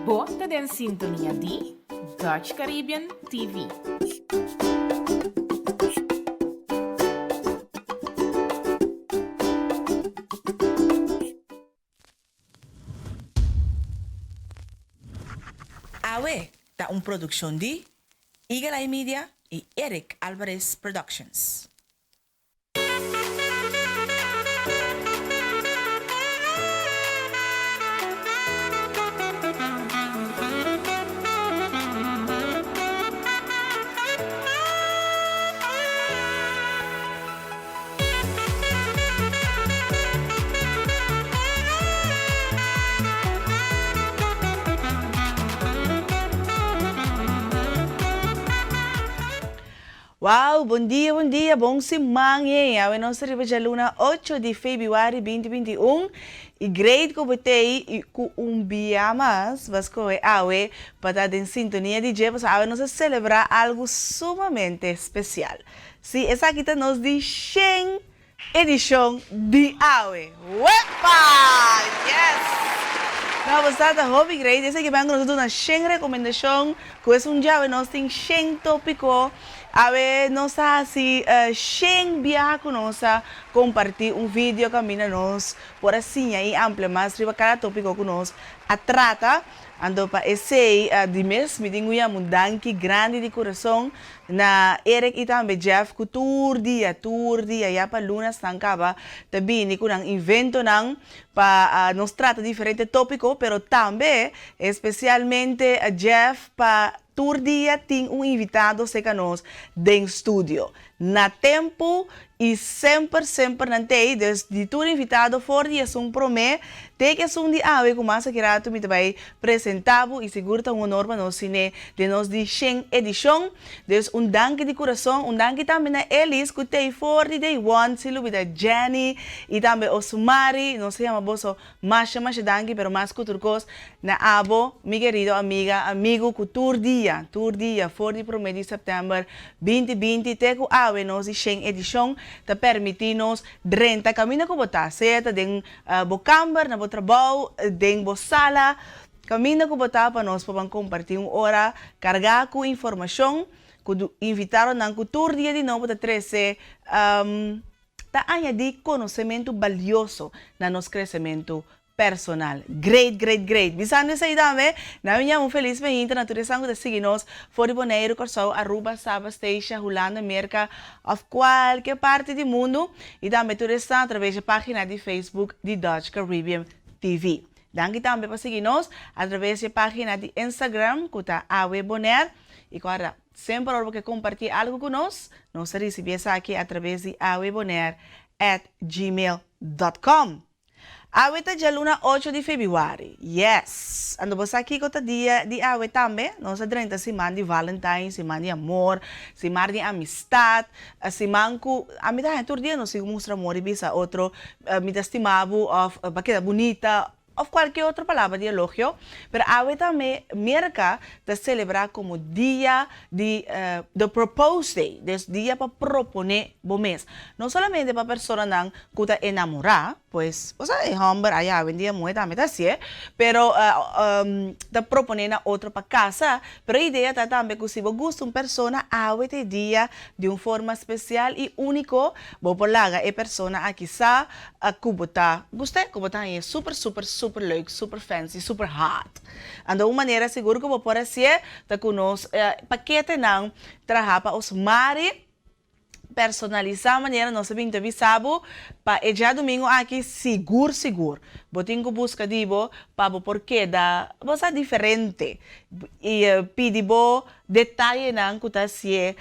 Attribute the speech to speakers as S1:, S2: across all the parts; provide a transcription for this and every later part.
S1: Bota en sintonía de Dutch Caribbean TV.
S2: Awe, da un producción de Eagle Eye Media y Eric Alvarez Productions.
S3: Wow, bom dia, bom semana. A nossa riba de luna 8 de fevereiro 2021 e great que botei com dia mais, vasco é awe para estar em sintonia de dia, para nós celebrar algo sumamente especial. Sim, essa aqui está nos de 100 edição de awe. Uepa! Yes! Na bastante hobby great, esse aqui vai nos dar uma 100 recomendação, que é dia nós tem 100 tópico. A ver, nós assim, 100 viajar com nós, compartilhar vídeo caminho nós, por assim aí ampla mais riba cada tópico com nós, a trata, ando para esse de mês, me tenho uma mudança grande de coração na Eric e também Jeff, que tour dia, já para lunas tancava, também ni com um evento não para nos trata diferente tópico, pero também especialmente Jeff para tour dia tem invitado seca nós dentro estúdio. Na tempo e sempre nantei desde tour invitado for dia promê tem que de ave com massa que rato me vai apresentado e seguro um honor para nós cine de nós de 100 edição des danke de coração danke também na Elis que tem for de day one se lubida Jenny e também Osmari não se chama boso mais danke pero mais culturcos na abo mi querido amigo que tour dia for de promê de setembro 2020 teco ave nós de 100 edição te permitir-nos renta caminho com botar certo den bocamber na trabalho dentro da sala, caminho que botar para nós para compartilhar uma hora, carregar com informação, que invitaram na cultura dia de novo para trazer, tá añadir conhecimento valioso na nosso crescimento personal. Great. Bisando essa ideia, na minha feliz bem-vinda na natureza de seguir-nos, fora boneiro, corsão, Aruba, Saba, Station, Holanda, América, of qualquer parte do mundo, e também tudo está através da página de Facebook de Dutch Caribbean TV. Danke também para seguir-nos através da página de Instagram, que está Awe Boner, e agora, sempre que compartilhar algo conosco, nós recebemos aqui através de aweboner@gmail.com. Awe está dia luna 8 de fevereiro. Yes! Ando você aqui com o dia de awe também. Nós adrenta semana de Valentine, semana de amor, semana de amistade, semana que a mitad todo dia nós mostra amor e bisa outro, me estimado, of baqueta bonita, of qualquer outra palavra de elogio. Pero awe também merca de celebrar como dia de propose day, des dia para proponer bom mês. Não somente para pessoa não que está enamorar, pues, o sea, es hombre allá vendía muy también así, pero te proponen a otro para casa, pero la idea está también que si vos gusta una persona, haga este día de una forma especial y único, vos por la persona a quizá cubota, guste, cubota es super leuk, super fancy, super hot. Ando una manera seguro que vos por así, te conoce paquete não, traja para os mari, personalizar a maneira nós sabemos avisado para já domingo aqui seguro botinho busca dibo para porque da você diferente e pedibo detalhe não que tá se é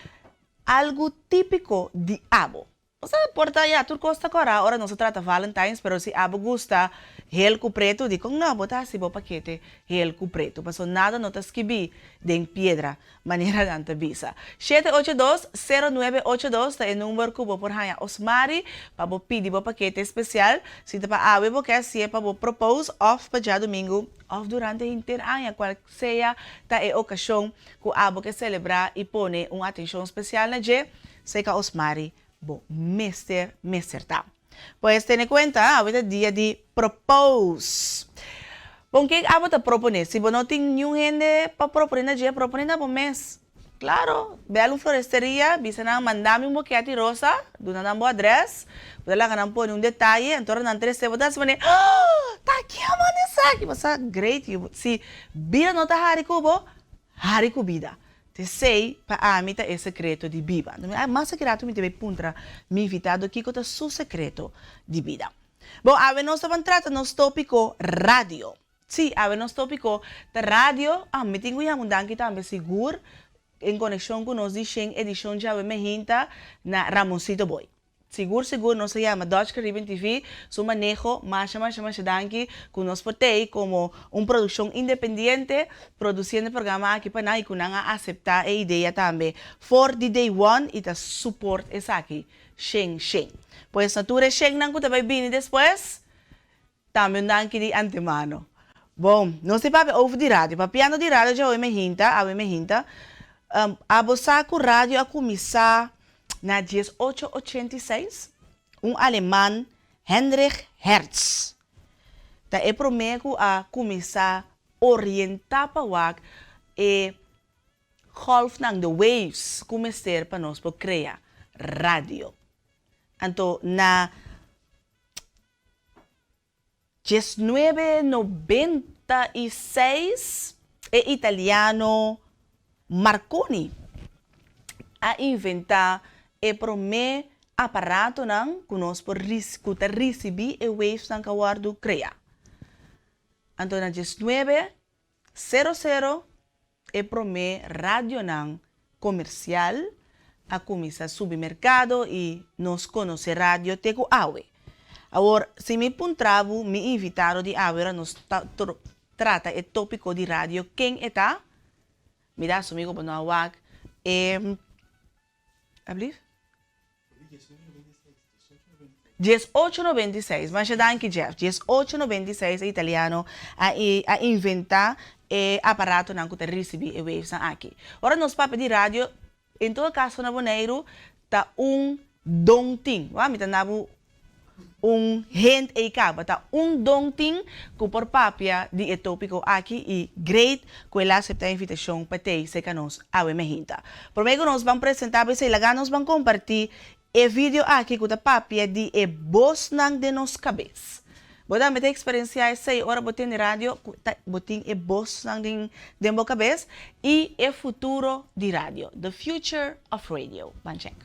S3: algo típico de abo. Você porta já tudo costa agora, ora não se trata Valentine's, pero se abo gusta helco preto, digo não, botar se bo paquete helco preto, mas nada não tá esquibi de piedra, maneira danta visa. 782-0982 tá o número que vou por hanya Osmari para bo pedir bo paquete especial, se tá para abo bo quer se para bo propose off para já domingo, off durante inteiro ano, qual seja tá é ocasião que abo quer celebrar e pone uma atenção especial na je, sei que Osmari bo Mr. tá. Pues ten en cuenta, ahorita es día de propose. Bom, que abo ta propone? Si não tem nenhum gente para proponer na dia, propone na bom mês. Claro, belo floresteria, bisa na mandami um boquete rosa, do na boa address, você lá não põe detalhe, então não interessa, você vai dizer, tá aqui a mano aqui, você great, se vida não tá hari kubida. Te sei pa amita é secreto de vida. Mas secreto me deve puntra me invitado aqui com o seu secreto de vida. Bom, a nós vamos tratar nos tópico rádio. Sim, a nos tópico da rádio, me tenho que mudar aqui também seguro em conexão com nós edição de ave mehinta na Ramoncito Boy. Seguro, nos chama Dutch Caribbean TV, su manejo, mais danke, que nos portei como produção independente, produzindo programa aqui para nós e que não aceitar a ideia também. For the day one, e ta support essa aqui, Sheng. Pois natura Sheng não que vai vir depois, também danke de antemano. Bom, não se pape over de rádio, papiano de rádio já ave mehinta, a bosaco rádio a começar na 1886, alemão, Heinrich Hertz, é primeiro a começar a orientar para o golf de waves, começar para nós para criar rádio. Então, na 1996, o italiano Marconi a inventar o primeiro aparato que nós podemos receber e waves que o criar. Então, na 1900, o primeiro rádio comercial a começar supermercado e nos conhece rádio teco awe. Agora, se me puntravo, me invitaram de agora nos trata o tópico de rádio. Quem está? Me dá comigo para não awak. Abrir? 1896, mas já dá aqui, Jeff. 1896, italiano a inventar o aparato que recebe o waves aqui. Ora, nos papéis de rádio, em todo caso, na Boneiro, está dongting. Me está gente e caba, tá dongting que por papia de tópico aqui e great que ela aceita a invitação para ter se que nós ave mehinta. Primeiro nós vamos apresentar, se lá nós vamos compartilhar o vídeo aqui com a papia de voz de nos cabeça. Boda me ter experiência essa hora botin de rádio, botin e voz de nos cabeça e o futuro de rádio, the future of radio. Vamos check.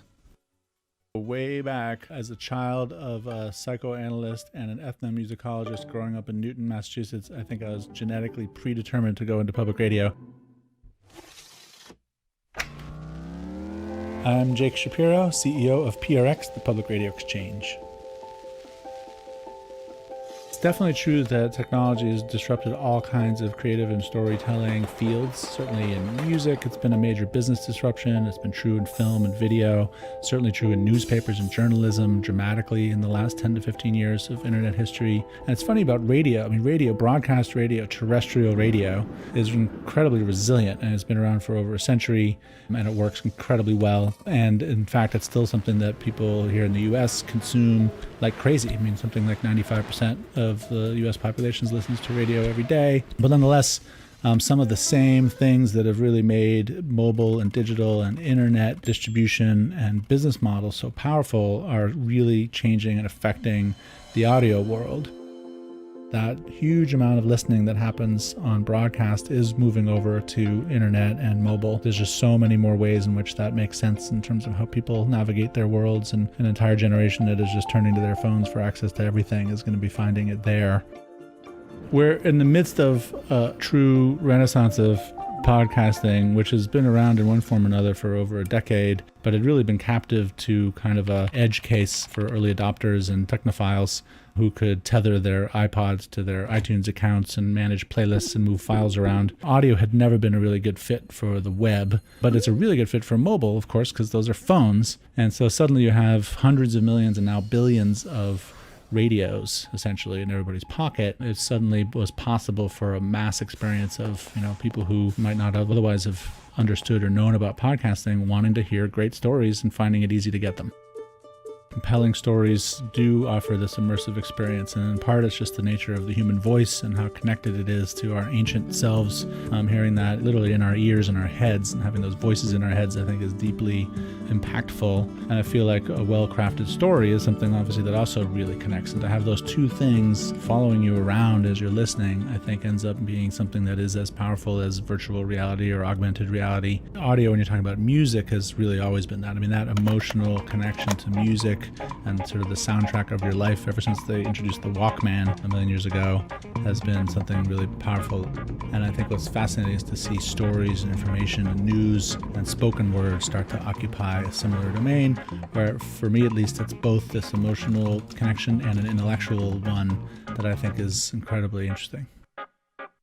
S4: Way back as a child of a psychoanalyst and an ethnomusicologist growing up in Newton, Massachusetts, I think I was genetically predetermined to go into public radio. I'm Jake Shapiro, CEO of PRX, the Public Radio Exchange. It's definitely true that technology has disrupted all kinds of creative and storytelling fields. Certainly in music, it's been a major business disruption. It's been true in film and video, certainly true in newspapers and journalism dramatically in the last 10 to 15 years of internet history. And it's funny about radio. I mean, radio, broadcast radio, terrestrial radio is incredibly resilient and it's been around for over a century and it works incredibly well. And in fact, it's still something that people here in the US consume like crazy. I mean, something like 95% of the US population listens to radio every day. But nonetheless, some of the same things that have really made mobile and digital and internet distribution and business models so powerful are really changing and affecting the audio world. That huge amount of listening that happens on broadcast is moving over to internet and mobile. There's just so many more ways in which that makes sense in terms of how people navigate their worlds, and an entire generation that is just turning to their phones for access to everything is going to be finding it there. We're in the midst of a true renaissance of podcasting, which has been around in one form or another for over a decade, but had really been captive to kind of a edge case for early adopters and technophiles who could tether their iPods to their iTunes accounts and manage playlists and move files around. Audio had never been a really good fit for the web, but it's a really good fit for mobile, of course, because those are phones. And so suddenly you have hundreds of millions and now billions of radios essentially in everybody's pocket. It suddenly was possible for a mass experience of, people who might not have otherwise have understood or known about podcasting, wanting to hear great stories and finding it easy to get them. compelling stories do offer this immersive experience, and in part it's just the nature of the human voice and how connected it is to our ancient selves. Hearing that literally in our ears and our heads, and having those voices in our heads, I think is deeply impactful. And I feel like a well-crafted story is something obviously that also really connects, and to have those two things following you around as you're listening, I think ends up being something that is as powerful as virtual reality or augmented reality. Audio, when you're talking about music, has really always been that. I mean, that emotional connection to music and sort of the soundtrack of your life ever since they introduced the Walkman a million years ago has been something really powerful. And I think what's fascinating is to see stories and information and news and spoken word start to occupy a similar domain, where for me at least it's both this emotional connection and an intellectual one that I think is incredibly interesting.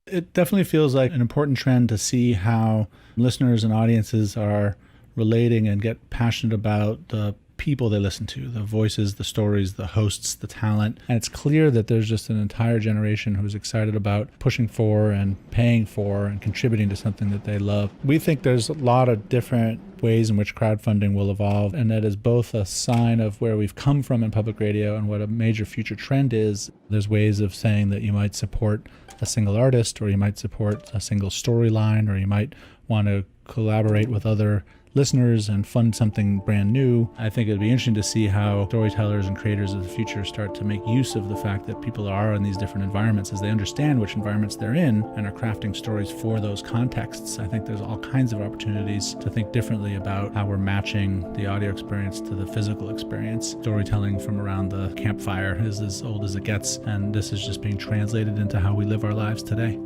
S4: It definitely feels like an important trend to see how listeners and audiences are relating and get passionate about the people they listen to, the voices, the stories, the hosts, the talent. And it's clear that there's just an entire generation who's excited about pushing for and paying for and contributing to something that they love. We think there's a lot of different ways in which crowdfunding will evolve, and that is both a sign of where we've come from in public radio and what a major future trend is. There's ways of saying that you might support a single artist, or you might support a single storyline, or you might want to collaborate with other listeners and fund something brand new. I think it'd be interesting to see how storytellers and creators of the future start to make use of the fact that people are in these different environments as they understand which environments they're in and are crafting stories for those contexts. I think there's all kinds of opportunities to think differently about how we're matching the audio experience to the physical experience. Storytelling from around the campfire is as old as it gets, and this is just being translated into how we live our lives today.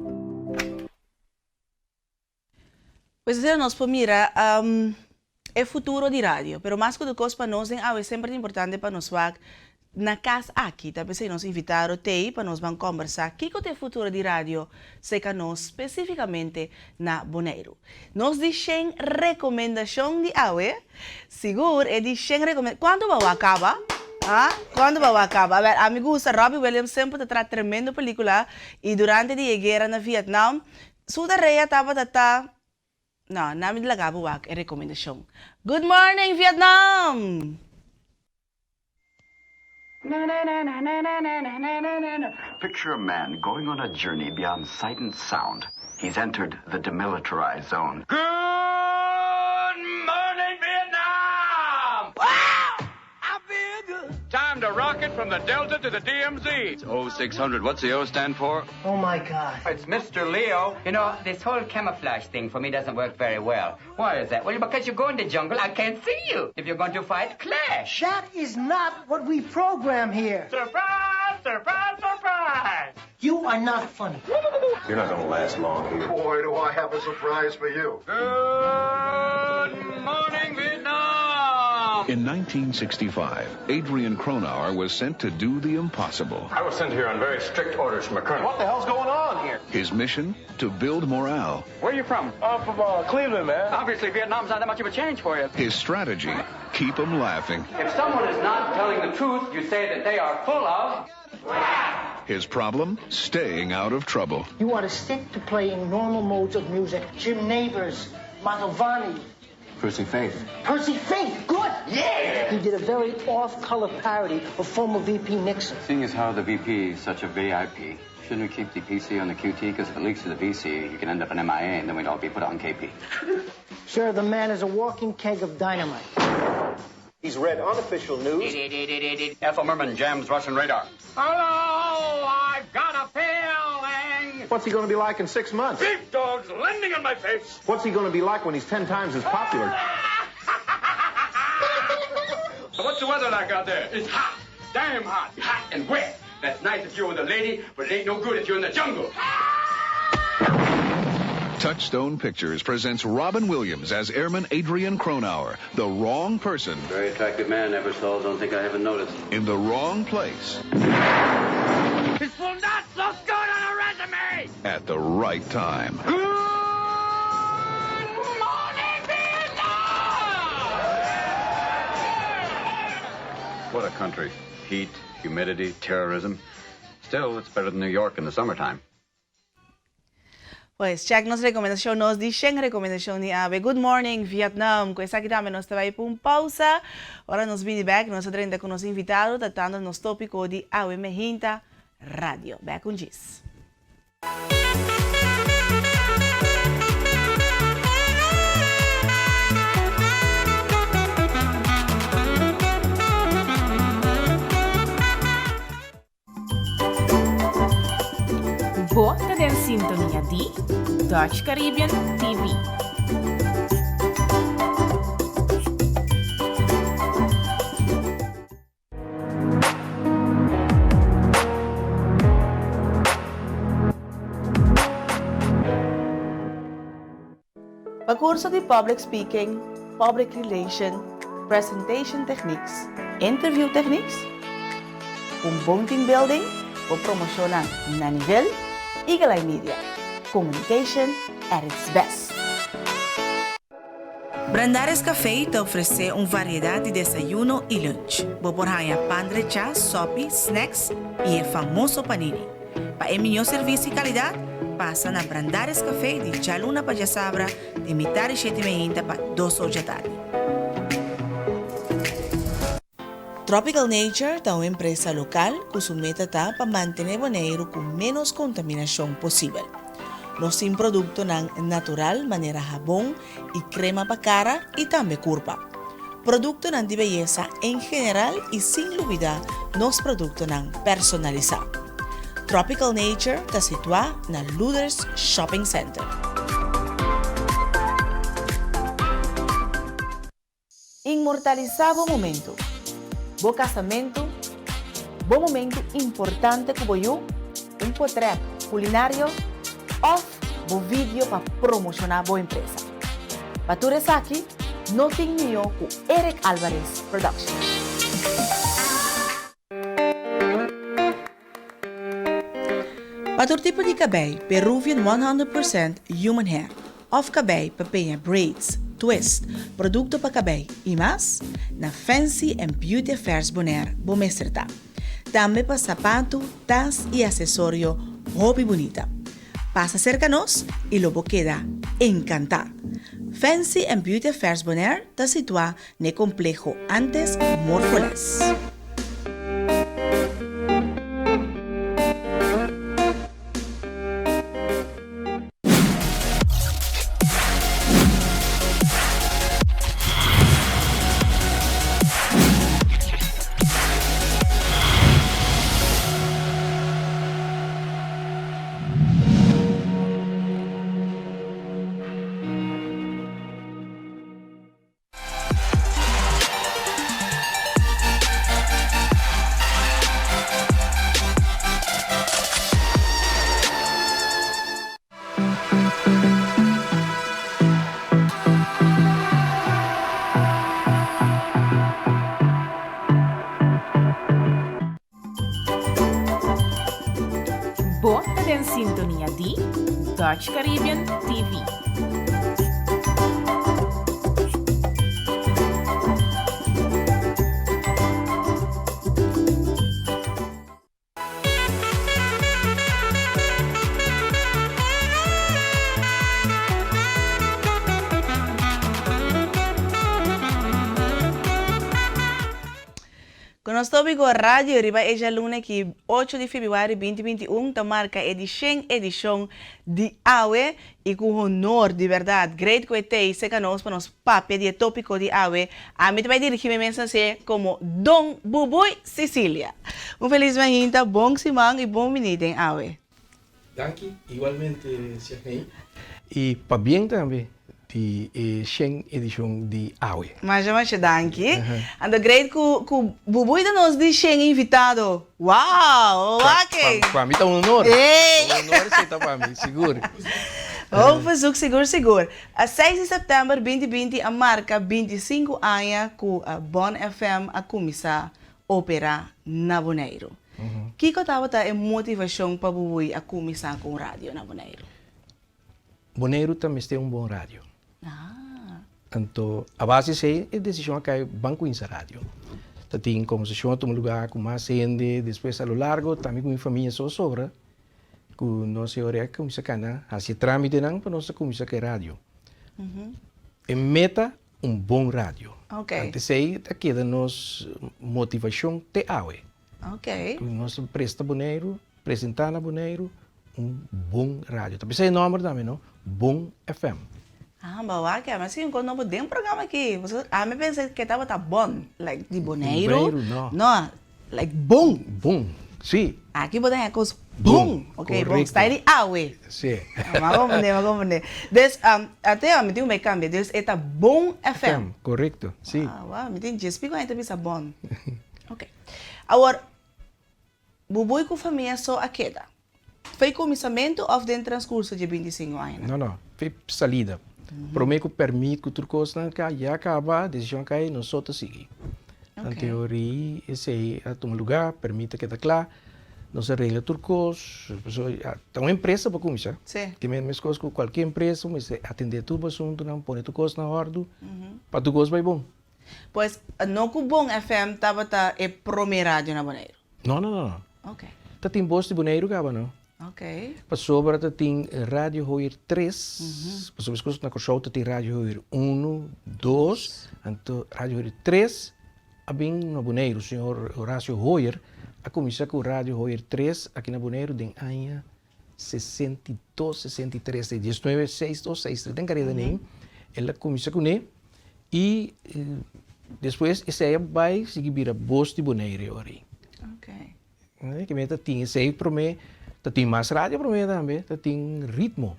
S3: Questa sera nós mira é futuro de rádio, pero mais que do que para nós é sempre importante para nós na casa aqui, tá pensei nós invitaram te para nós vamos conversar que é o futuro de rádio, sei que nós especificamente na Bonaire. Nós deixem recomendação de seguro é deixem recomendação. Quando vai acabar? Quando vai acabar? A ver, amigos, Robbie Williams sempre traz tremenda película e durante a guerra na Vietnam, sua reia estava no, namin lagabo wag e rekomendasyon. Good morning, Vietnam!
S5: Picture a man going on a journey beyond sight and sound. He's entered the demilitarized zone. Good morning, Vietnam!
S6: Wow! I feel good. Time to rocket from the Delta to the DMZ.
S5: It's 0600. What's the O stand for?
S7: Oh, my God.
S6: It's Mr. Leo.
S8: You know, this whole camouflage thing for me doesn't work very well. Why is that? Well, because you go in the jungle, I can't see you. If you're going to fight, clash.
S7: That is not what we program here.
S6: Surprise, surprise, surprise!
S7: You are not funny.
S9: You're not going to last long here.
S10: Boy, do I have a surprise for you.
S6: Good morning, Vietnam!
S11: In 1965, Adrian Cronauer was sent to do the impossible.
S9: I was sent here on very strict orders from a colonel.
S10: What the hell's going on here?
S11: His mission? To build morale.
S6: Where are you from?
S10: I'm from Cleveland, man.
S6: Obviously, Vietnam's not that much of a change for you.
S11: His strategy? Keep them laughing.
S8: If someone is not telling the truth, you say that they are full of...
S11: His problem? Staying out of trouble.
S7: You are to stick to playing normal modes of music. Jim Neighbors, Mantovani.
S9: Percy Faith.
S7: Percy Faith, good! Yeah! He did a very off-color parody of former VP Nixon.
S12: Seeing as how the VP is such a VIP, shouldn't we keep the PC on the QT? Because if it leaks to the VC, you can end up an MIA, and then we'd all be put on KP.
S7: Sir, the man is a walking keg of dynamite.
S10: He's read unofficial news.
S12: Ethel Merman jams Russian radar.
S6: Hello, I've got a feeling.
S9: What's he going to be like in 6 months?
S6: Big dogs landing on my face.
S9: What's he going to be like when he's 10 times as popular?
S6: So what's the weather like out there? It's hot, damn hot, hot and wet. That's nice if you're with a lady, but it ain't no good if you're in the jungle.
S11: Touchstone Pictures presents Robin Williams as Airman Adrian Cronauer, the wrong person.
S12: Very attractive man, Eversole. Don't think I haven't noticed.
S11: In the wrong place.
S6: This will not look good on a resume.
S11: At the right time.
S6: Good morning, Vietnam!
S12: What a country. Heat, humidity, terrorism. Still, it's better than New York in the summertime.
S3: Pues, check nos recomendação, nos dicen recomendação ni Ave. Good morning, Vietnam. Com essa aqui também nós estamos aí por pausa. Agora nos vim back, nós estamos com nosso invitado, tratando nos tópico de Ave Mehinta Radio. Back com Gis.
S1: Bota den sintonia di Dutch Caribbean TV.
S3: Curso de Public Speaking, Public Relation, Presentation Techniques, Interview Techniques, bom team building, o promocionar na nível Eagle Eye Media. Communication at its best. Brandares Café te oferece uma variedade de desayuno e lunch. Boborhaya pandre cha, sopi, snacks e o famoso panini. Para o melhor serviço e qualidade, passa na Brandares Café de Jaluna para Sabra de metade 7h30 para 2 horas da tarde. Tropical Nature é uma empresa local cuja meta está para manter Bonaire com menos contaminação possível. Nós temos produtos natural, maneira jabón e crema para cara e também curva. Produtos de beleza em geral e sem dúvida, nos produtos personalizados. Tropical Nature está situado na Luders Shopping Center. Inmortalizar o momento. Bom casamento, bom momento importante que voy um portrait culinário ou bom vídeo para promocionar boa empresa. Para tu aqui, não tem melhor com Eric Alvarez Productions. Para todo tipo de cabelo, Peruvian 100% human hair, of cabelo, papaya braids, twist, produto para cabelo e mais, na Fancy and Beauty Affairs Bonaire, Bomestrata. Também para sapato, tas e acessório, roupa bonita. Passa cerca de nós e logo queda encantado. Fancy and Beauty Affairs Bonaire está situado no complexo antes Morfolas.
S1: Bota den sintonia di Dutch Caribbean TV.
S3: Conosco Radio Riba Eja Luna que 8 de fevereiro 2021 ta marca edição de AWE e com honor de verdade great coetei se canos para nos pape de tópico de AWE a mim vai dirigir minha mensagem como Dom Bubuy Cecília. Feliz Mehinta, bom simang e bom menino em AWE.
S13: Danke, igualmente, Siahnei. E para bem também. De edição de AWE.
S3: Mas danke. Ando great com Bubuy da nos de invitado. Uau, ok.
S13: Para mim tá um honor. Um honor está para mim, seguro.
S3: Vamos fazer seguro. A 6 de setembro de 2020 a marca 25 anos com a Bon FM a começar a operar na Bonaire. Que estava a motivação para Bubuy a começar com rádio na Bonaire?
S13: Bonaire também tem bom rádio. Então, a base é a decisão que é banco em rádio. Tem como se chama um lugar com mais gente, depois a lo largo, também com minha família só sobra. que nós ora começa cana, assim trâmite não para nós começar que rádio. E meta bom rádio.
S3: Ok.
S13: Antes aí daqui da nos motivação te awe.
S3: Ok.
S13: Nós presta boneiro, apresentar na boneiro bom rádio. Tapi saya nomor também, não? Bom FM.
S3: Bawa que mas sim, quando não programa aqui, você, me pensei que estava tá bom, like de boneiro.
S13: Não.
S3: Não, like bom.
S13: Bom, sim.
S3: Aqui botem a coisa bom. Ok, bom. Está aí, ué.
S13: Sim.
S3: Mas compreender. Des, até me tem um cambio, des é bom FM.
S13: Correto, sim.
S3: Me tem just pico ainda bisa bom. Ok. Agora, bubui com família só a queda. Foi começamento ou dentro transcurso de 25 anos?
S13: Não. Foi salida. Prometo que permite que tudo coisa já acaba, decisão que aí nós outros seguir. Na teoria, esse aí é um lugar, permite que está claro, nós arregla tudo coisa. Então, uma empresa para começar.
S3: Sim.
S13: Que mesmo as coisas com qualquer empresa, mas atender tudo o assunto, não põe tudo coisa na ordem, para tudo coisa vai bom.
S3: Pois, não que o bom FM estava é primeira rádio na Bonaire?
S13: Não.
S3: Ok.
S13: Tá tem voz de Bonaire, gaba, não?
S3: Ok.
S13: Passou para tem Rádio Hoyer 3, passou as coisas na show tem Rádio Hoyer 1, 2, então Rádio Hoyer 3, bem na Bonaire, o senhor Horácio Hoyer, a começar com o Rádio Hoyer 3 aqui na Bonaire, em ano 62, 63, 19, 6, 6, tem carreira nem, ela começa com ele, e depois esse aí vai seguir a voz de Bonaire, ori.
S3: Ok.
S13: Que meta tinha esse aí para mim. Tem mais rádio para mim também, tem ritmo.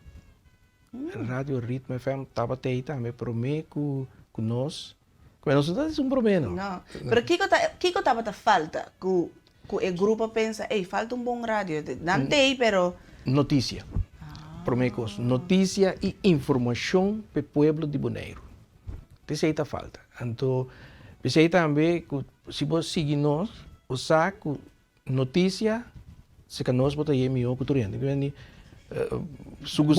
S13: Rádio Ritmo FM estava aí também para mim com nós. Com nós não é problema.
S3: Não. Mas que estava a falta? Que o grupo pensa, falta bom rádio. Não tem, pero...
S13: Notícia. Para mim, notícia e informação para o povo de Bonaire. Isso aí está falta. Então, isso aí também, se você seguir nós, usar notícia, se que nós botamos aí o culturante, que sugu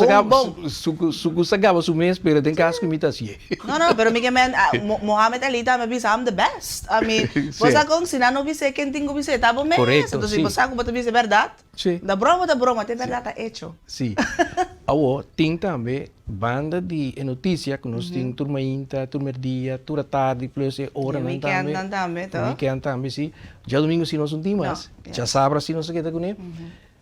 S13: sagaba su mês, pero tem caso que me tá assim.
S3: Não, pero miguel Mohamed Ali tá me bisam the best. I mean, você com se não visse quem tem que visse, tá bom mesmo. Então se você com bota visse verdade.
S13: Sim.
S3: Da broma, tem verdade tá hecho.
S13: Sim. Awo tem também banda de notícia que nós tem turma inta, turma dia, turma tarde, plus hora não também. Weekend também, sim. Já domingo se nós não tem mais. Já sábado se nós queda com ele.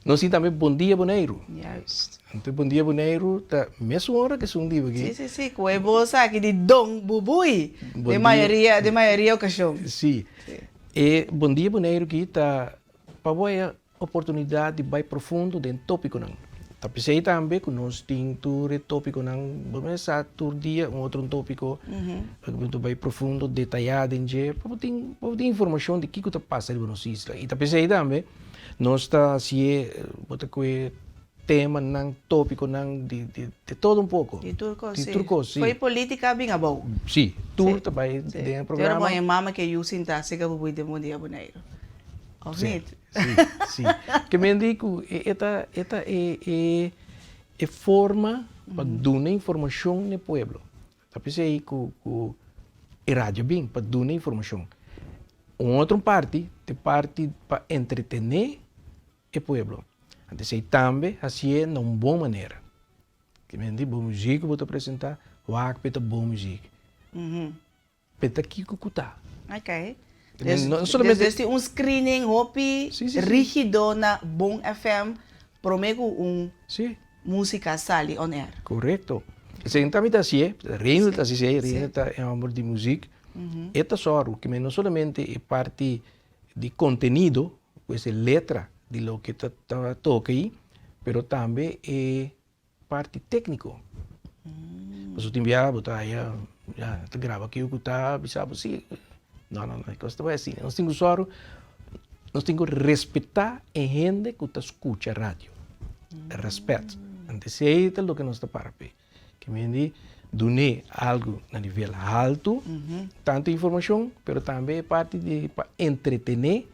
S13: Nós temos também Bom Dia Bonaire.
S3: Yes.
S13: Então, Bom Dia Bonaire, tá mesma hora que são dia aqui.
S3: Sim. Que é bolsa aqui de Dom Bubui. De maioria ocasião.
S13: Sim. E Bom Dia Bonaire aqui tá para a oportunidade de ir profundo dentro do tópico não. Tá pensei também que nós temos um tópico não, vamos começar todo dia outro tópico, para ir profundo, detalhado em dia, para ter informação de que está passando nas islas. E tá pensei também nós está assim, tema, não, tópico, não, de todo pouco.
S3: De turco, sim. Foi política bem bom.
S13: Sim, tudo também dentro do programa.
S3: Tem uma mama que eu sinto, se que eu vou de Bom Dia Bonaire.
S13: Sim. Que me digo, esta é forma para dar informação no povo. Tá pensei que rádio bem para dar informação. Outra parte para entretener o povo. Então, também assim é uma boa maneira. Que me diz, boa música, vou te apresentar, peta boa música. Peta aqui que está.
S3: Ok.
S13: Não solamente
S3: Desde screening hopi rígido na Bom FM, prometo música sali on air.
S13: Correto. Então, também está assim, reino está assim, reino está é amor de música. Esta só, que não solamente é parte de conteúdo, pues é letra de lo que toca aí, pero também é parte técnico. Você tem enviado, já grava aqui o que está, sabe assim. Não, é coisa vai assim. Nós temos que respeitar a gente que está escuta a rádio. Respeito. Então, é o que nós estamos para ver. Que me diz, donar algo a nível alto, tanta informação, mas também parte de entretener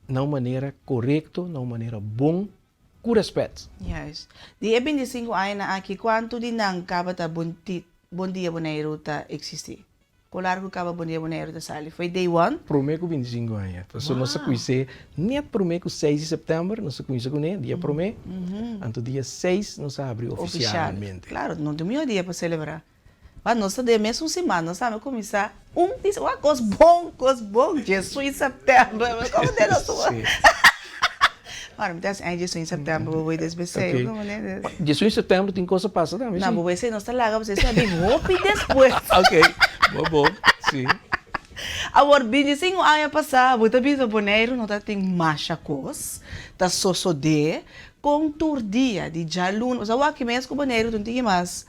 S13: de uma maneira correta, de uma maneira bom, com respeito.
S3: Yes. De 25 anos aqui, quanto de nang kabata Bom Dia Bonaire está existir? Colar que acaba bonito boneiro da sali. Foi day one?
S13: Prometo 25 anos. Então, nós conhecemos, nem prometo 6 de setembro, nós conhecemos com ele, dia prometo. Então, dia 6, nós abrimos oficialmente.
S3: Claro, não tem meu dia para celebrar. Mas nós temos mesmo semana, nós vamos começar diz, coisa bom, Jesus em setembro. Como tem nosso Ora, me diz, Jesus em setembro, vou ir desbecer.
S13: Jesus em setembro tem coisa passa também.
S3: Não, vou ser, nós está lá, você sabe, roupa e depois.
S13: Ok, bom, sim.
S3: Agora, 25 anos passar, você vê o boneiro, não tem machacos, tá só de, com turdia de jalun, mas aqui mesmo o boneiro não tem mais.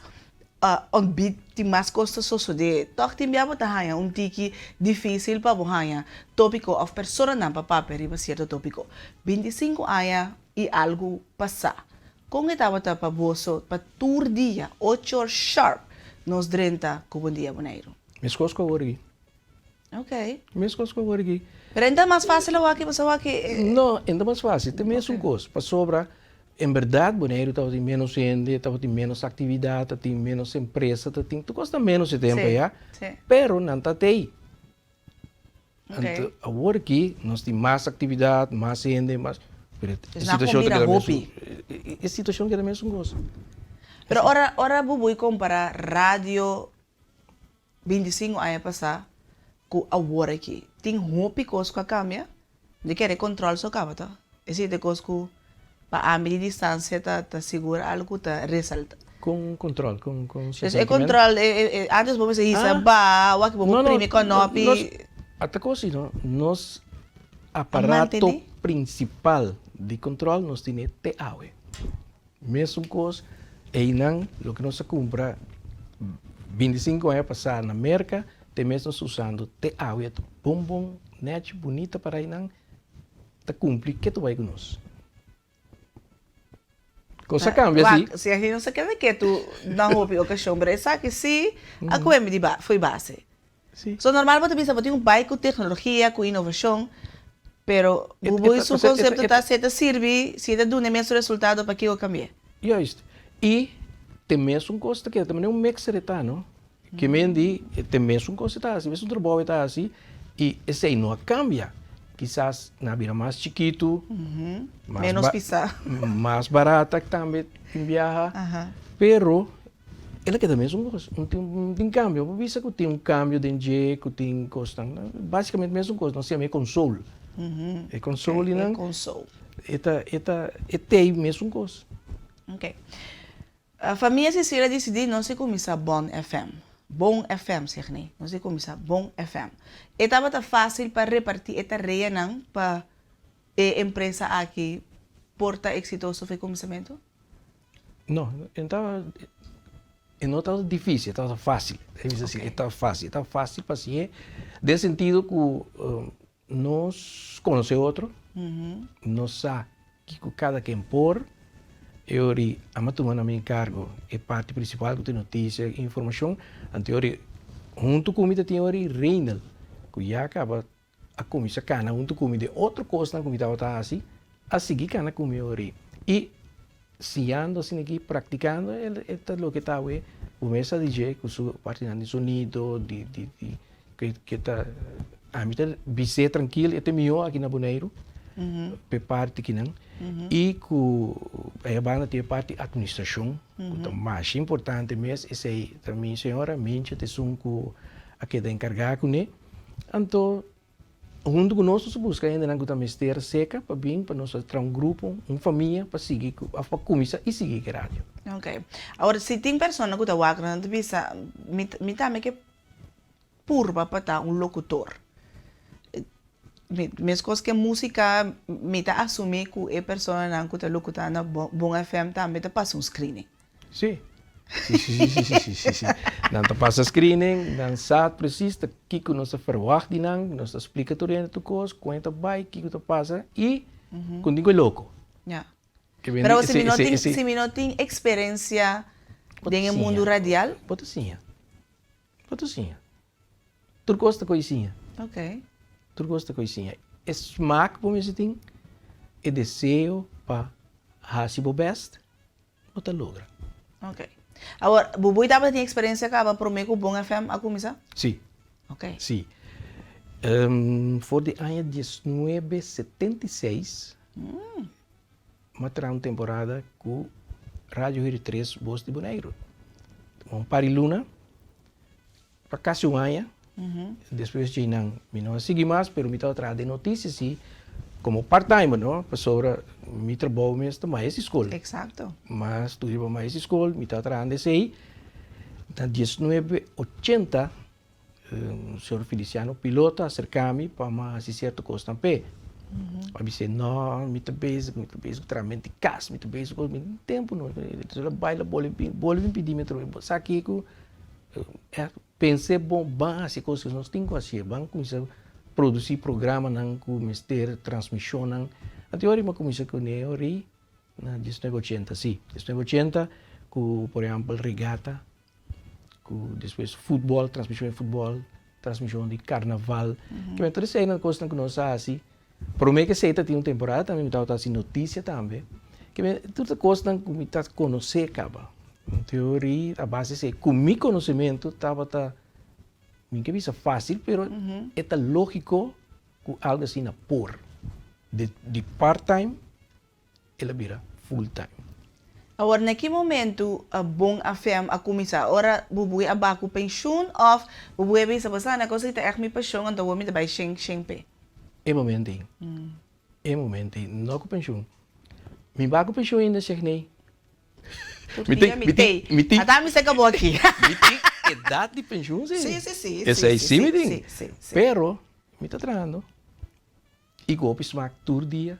S3: Tem mais coisas só de toque tem bem botar tiki difícil para botar tópico of persona não para papel para certo tópico 25 anos e algo passar com estava para bolso para tour dia 8 horas sharp nos 30 com dia boneiro
S13: minhas coisas com aqui
S3: ok
S13: minhas coisas com aqui
S3: pero ainda mais fácil aqui você aqui
S13: não ainda mais fácil tem mesmo coisa para sobra. Em verdade, Bonaire tem menos gente, tem menos atividade, tem menos empresa, tu custa menos de tempo, já?
S3: Sim.
S13: Pero não está aí.
S3: Okay.
S13: Então, agora aqui, nós temos mais atividade, mais gente, mais...
S3: A situação que
S13: é situação que é mesmo gosto.
S3: Pero ora vou comparar rádio 25 anos passar com agora aqui. Tem roupa coisa com a câmera, de querer controle sua câmera, tá? Esse é coisa com para a media distância tá segura algo tá ressalta
S13: com controle com
S3: é controle antes vamos dizer isso o que vamos imprimir com nopi
S13: até coisa não nós aparato principal de controle nós temos TAW mesmo coisa e não o que nós compra 25 anos passar na América tem mesmo usando TAW bom net bonita para aí não tá cumprir que tu vai com nós. Cosa cambia, sim.
S3: Se a gente não sabe que tu não roupa o cachorro, mas sabe que sim, a coisa foi base.
S13: Sim.
S3: So normal você pensa, tem pai com tecnologia, com inovação, pero o conceito está certo serve, se está dando mesmo resultado para que eu cambie.
S13: Justo. E tem mesmo coisa que também é mixer está, não? Que me diz, tem mesmo coisa está assim, mesmo trabalho está assim, e esse aí não cambia. Quizás na vida mais chiquito,
S3: menos pisar,
S13: mais barata que também viaja, pero ela que também não tem câmbio. Eu vi que tem câmbio de jeito, que tem coisa, basicamente mesmo coisa, não sei, é console. É console, não?
S3: É console.
S13: É tem mesmo coisa.
S3: Ok. A família Cecília decidiu não se começar Bom FM. Bom FM, zeg nee. Nós vamos começar Bom FM. Estava fácil para repartir esta reia não para a empresa aqui porta exitoso foi começamento?
S13: Não, então não estava difícil, estava fácil. Estava fácil para si. De sentido que nós conhecemos outro, nós sabemos que cada quem por eu a matumana me encargo é parte principal que tem notícia e informação. Anterior, junto com o tem ori Reinal, que já acaba a comissão cana junto com de outra coisa na comida está assim, a seguir cana com ori. E se ando assim aqui praticando, é o que está o começa a dizer que o parte de sonido, que está a mim está tranquilo, é melhor aqui na Bonaire, pe parte que não. E que a banda tem parte de administração, que é mais importante mesmo, esse aí também senhora, minha te sunco a que é encarregado com ele. Então, junto com nós, busca ainda não também esteira seca para bem, para nós ter um grupo, uma família para seguir a comissão e seguir a rádio.
S3: Ok. Agora, se tem pessoa que está walking, não bisa, me também que purba para estar locutor. Mesmo coisa que música me tá assumir que a pessoa não está locutando na Bom FM também tá passa screening.
S13: Sim. Sim. Não tá passa screening, não sabe preciso que nós verwacht de não, nós explica tudo dentro coisa, conta vai que tá passa e contigo é louco.
S3: Yeah. Pero se não tem experiência no mundo radial,
S13: pode sim. Tu gosta coisinha.
S3: Ok.
S13: Tu gosta coisinha. É smaak, como se tem, é desejo para fazer o best, você logra.
S3: Ok. Agora, Bubu também tem experiência acaba por meio com Bom FM a começar?
S13: Sim.
S3: Ok.
S13: Sí. Voor de año 1976, uma temporada com Rádio Rio 3 Voz de Bonaire. Um pariluna, para quase um ano. Depois de não segui mais, mas me estava de notícias, sim, como part-time, não? Sobre me trabalho mesmo mais escola.
S3: Exacto.
S13: Mas estudo mais escola, me estava trazendo aí. Em 1980, o senhor Feliciano Piloto acercou-me para me assistir a coisa também. Eu disse, não, me estou bem com tratamento de casa, me estou bem com o tempo, não. Eu baila bola impedimento, sabe que pensei bom, as coisas que nós temos que fazer, vamos começar a produzir programa, não começar transmissão, não. Até agora, eu comecei com o Rio, na 1980, sim. 1980, com, por exemplo, regata, com depois futebol, transmissão de futebol, transmissão de carnaval, que me interessei na coisa que nós fazemos. Por mim que seita tinha uma temporada também, me estava assim notícia também, que me toda coisa que me estava conhecer acaba. Em teoria, a base é com meu conhecimento estava me que visa fácil, mas é lógico com algo assim na por de part-time ela vira full-time.
S3: Agora, naquele momento, a bom a fem a começar. Agora, bubuí a baco pensão of bubuí bisa basta na coisa que é minha paixão, então vou me dar sheng pe.
S13: É momento, não com pensão. Me bago pensão ainda cheguei.
S3: Me tem. Até me acabou aqui.
S13: Me tem idade de pensão, sim.
S3: Sim.
S13: Esse aí sim me tem. Pero, me está trazendo. E golpe smack todo dia.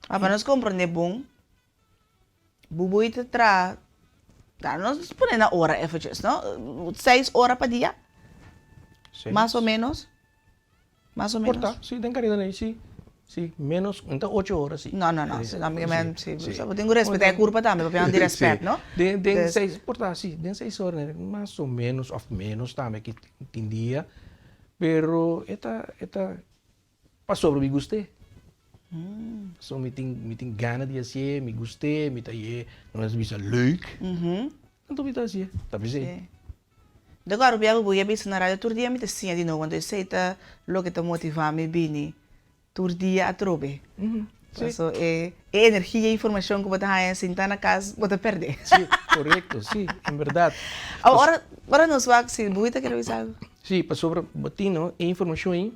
S3: Ah, para nós compreender bom, bubuí te tra. Nós podemos na hora, não? 6 horas para dia? Mais ou menos? Mais ou menos?
S13: Porta, sim, tem carinho aí, sim. Sim, menos, então 8 horas, sim.
S3: Não. Eu tenho que respeitar a curva também, para ter respeito, não?
S13: Den 6, porta, sim, den 6 horas, mais ou menos também, que tem dia. Pero, eta passou para me gostar. So, me tem gana de fazer, me gostei, me tá aí, não é bisa leuk. Então, me tá assim, tá bem.
S3: Agora, o biago buia bisa na rádio, todo dia me tá assim, de novo, quando eu sei, tá, lo que tá motivar me bini. Todo dia a trobe. So, é energia e informação que você vai sentar na casa, você perde.
S13: Sim, correto, sim, em verdade.
S3: Agora nós vamos se buita que dizer algo.
S13: Sim, para sobre batino e informação aí.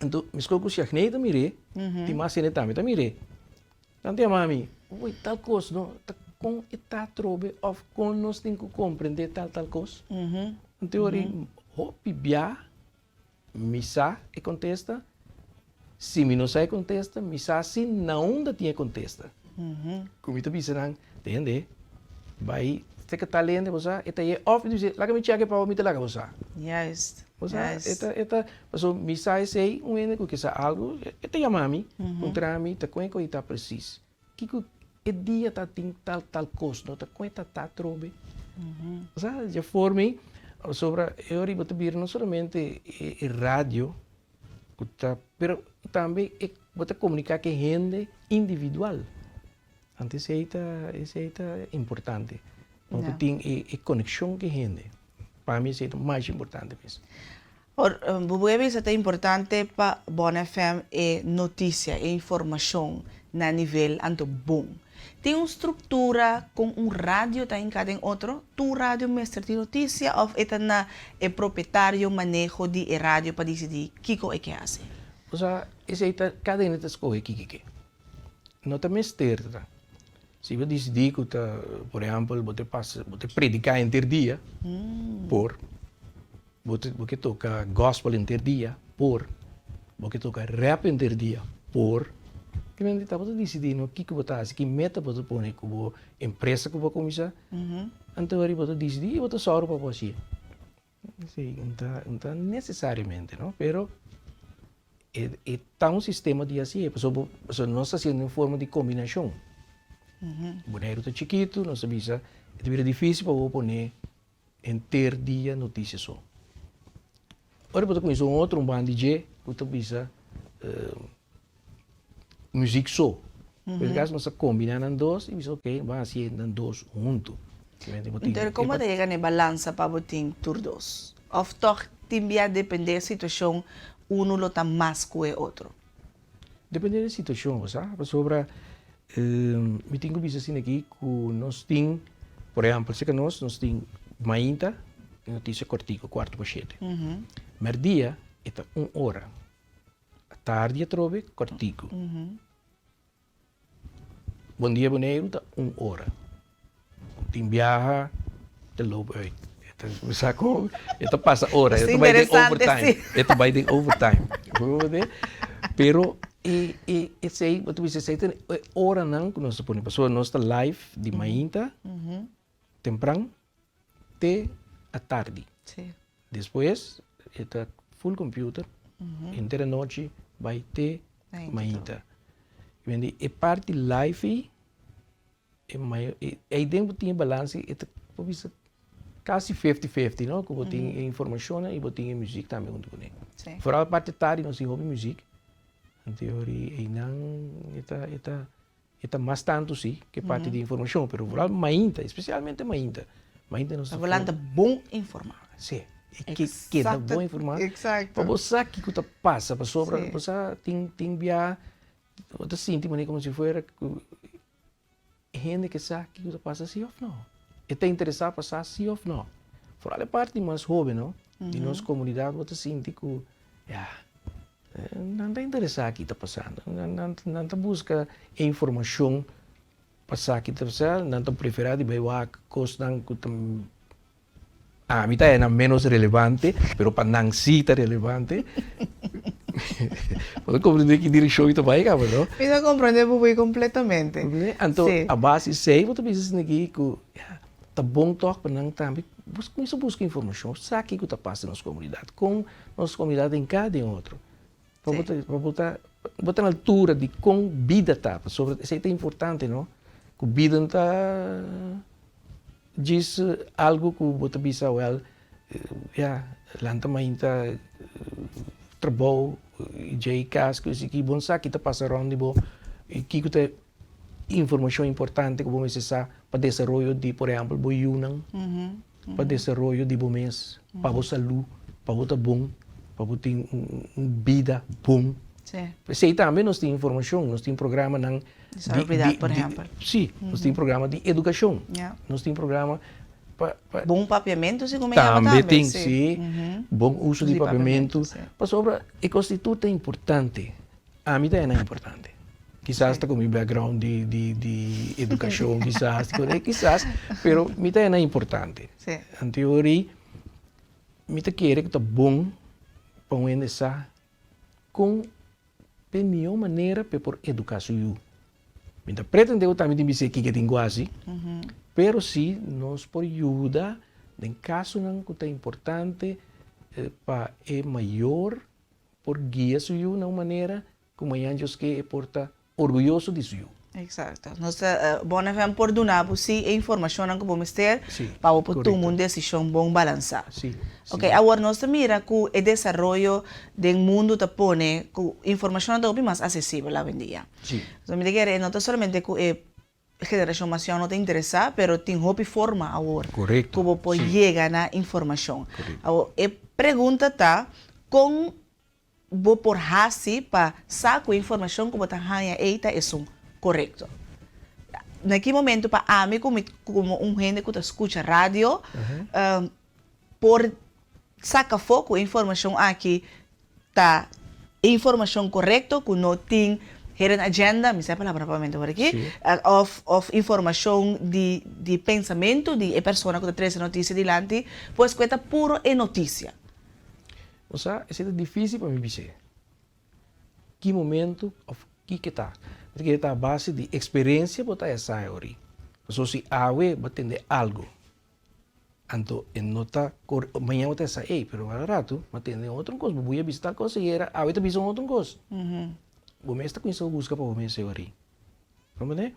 S13: Então, me escolho que a gente mire, tem mais cena também, tá mire. Tanto a mami, oi, tal coisa, não, tá com eta trobe, of com nós tem que compreender tal coisa. Então, hopi bia, misa e contesta. Se me não sai contesta, me sai se não da tinha contesta. Como tu bisa nang, entende? Vai, você que tá lendo, você, eta é off, diz, laga me cheque para me te laga você.
S3: Yes.
S13: Você, eta, passou me sai sei, ene que sa algo, eta ya mami, contra mim, tá com e tá preciso. Que é dia tá tem tal coisa, não tá com tá trobe. Você já formei sobre eu ribo te vir não somente rádio, pero também você comunicar com gente individual. Antes isso é importante. Porque tem conexão com gente. Para mim isso é mais importante mesmo.
S3: Bubu é importante para Bona FM é notícia, é informação na nível anto bom. Tem uma estrutura com rádio tá em cada outro. Tu rádio mestre de notícia ou é proprietário manejo de rádio para decidir que é que hace.
S13: O sea, cada um escolhe o que quer. Não está mestre. Se você decidir que, por exemplo, você predicar inteiro dia, você toca gospel inteiro dia, você toca rap inteiro dia, que você está decidindo o que você faz, que meta você põe, que empresa que você começar, então você decidir e você só para você. Sim, não necessariamente, não? Pero está um sistema de assim, nós estamos fazendo em forma de combinação. O boneiro está chiquito, não sabia, é difícil para pôr inteiro dia notícias só. Agora você começou outro band DJ, você bisa música só. Por caso nós combinamos dois e bisa ok, vamos fazer dois juntos.
S3: Então como é que balança para botar tur dois? Of toch timbia depende da situação, lo tá mais que o outro?
S13: Depende da situação, sabe? Sobre, me tenho visto assim aqui que nós temos, por exemplo, se que nós temos mainta, notícia cortico, 4/7. Mas dia, é 1 hora. A tarde, trove, cortico. Bom dia, boneiro, tá 1 hora. Tem viaja, te lobo uit. Saco, ito passa hora, ito vai de overtime. Ito vai de overtime. Pero, sei, what we say, hora não, que nós põe, pessoa, nós está live de mainta, temprano, te a tarde. Depois, está full computer, inteira noite, vai te mainta. E parte live, aí dentro tinha balance, ito, quase 50-50, não? Que tem informação e tem música também junto com ele. Fora a parte tarde, nós temos música. Em teoria, não é mais tanto sim que parte de informação, mas fora mainta, especialmente mainta. Mainta nós
S3: estamos falando bom informar.
S13: Sim. Que é bom informar.
S3: Exato.
S13: Para você que está passa, para sobre, você tem via, você sente como se fosse gente que sabe que está passa assim ou não. Está interessado passar sim ou não. Fora a parte mais jovem, não? De nossa comunidade, você sente que não está interessado aqui está passando. Não está busca informação passar aqui está passando. Não está preferido de ver coisas que a mim é menos relevante, mas para não ser está relevante. Pode compreender que direção está vai, não?
S3: Pode compreender completamente.
S13: Então, a base sei, você pensa aqui que tá bom toque para não também busca informação, sabe o que está passando na nossa comunidade, com nossa comunidade em cada outro, para botar na altura de como vida está, sobre isso é importante, não? Que vida está diz algo que você pensa, well, lá também está trabalho, já casco, isso aqui, bom sabe que está passando onde bom, que está informação importante que vamos necessitar para desenvolvimento de, por exemplo, boiunang, para desenvolvimento de mês, para a saúde, para o bom, para ter vida bom. Sim. Também nós temos informação, nós temos programa
S3: de saúde, por exemplo.
S13: Sim, nós temos programa de educação, nós temos programa
S3: bom papiamento, se como
S13: também tem, sim, bom uso de papiamento. Mas sobre a constituta é importante, a mim é importante. Quizás está com meu background de educação, quizás, pero me é importante. Em teoria, me quer que está bom para o essa com a melhor maneira para por educação. Me pretende eu também dizer que tem quase, pero se nós por ajuda, em caso não que é importante para é maior por guia suyo de uma maneira como anjos que é porta orgulhoso disso.
S3: Exato. Nós vamos perdonar se a informação que vamos ter para tomar uma decisão bom balançada. Ok, agora nós mira que o desenvolvimento do mundo te põe que a informação está mais acessível lá em dia. Então, me diga, não somente que a geração mais não te interessa, mas tem outra forma agora.
S13: Correto.
S3: Como pode chegar na informação. Agora, a pergunta está com vou por hasi para saco a informação que você ganha eita é correto. Naquele momento para mim como gente que escuta rádio por saca foco a informação aqui tá informação correta que não tem hidden agenda, me sei a palavra provavelmente por aqui, of informação de pensamento de a pessoa que traz a notícia delante, pois que é puro é notícia.
S13: O sea, é difícil para mim dizer. Que momento, que está? Porque está a base de experiência para essa aí. Então, se awe vai entender algo, então, não está, amanhã vai essa aí, pero agora rato, vai entender outra coisa, vou visitar coisa e era, awe está visando outra coisa. Vou me estar com isso, busca para você aí. Compreende?